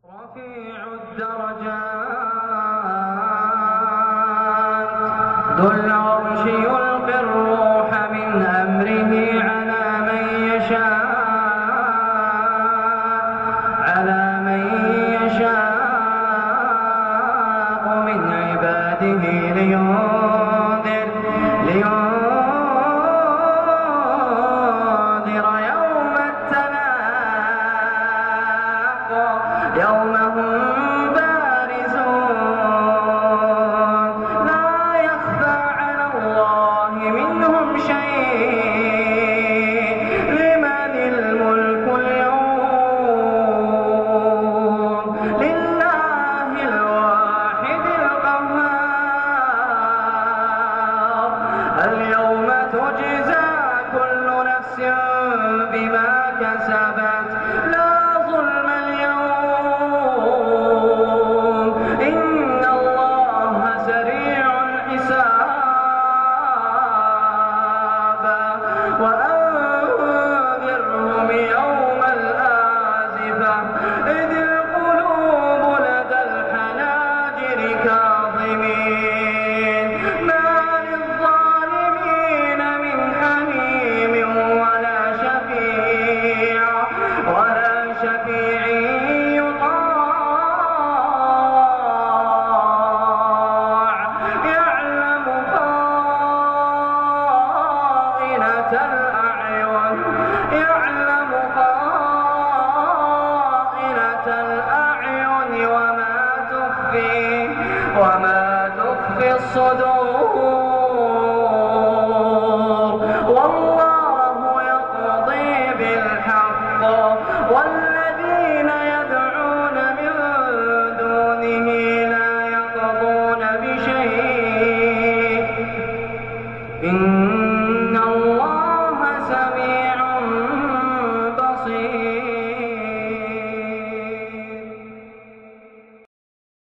رفيع الدرجات ذو العرش يلقي الروح من أمره على من يشاء من عباده لينذر يوم التلاق يوم هم بارزون لا يخفى على الله منهم شيء لمن الملك اليوم لله الواحد القهار اليوم تجزى كل نفس بما كسبت لا ظلم اليوم إن الله سريع الحساب وأنذرهم يوم الآزفة إذ القلوب لدى الحناجر كاظمين ما للظالمين من حميم ولا شفيع يطاع يعلم خائنة الأعين وما تخفي الصدور والله يقضي بالحق والذين يدعون من دونه لا يقضون بشيء إن الله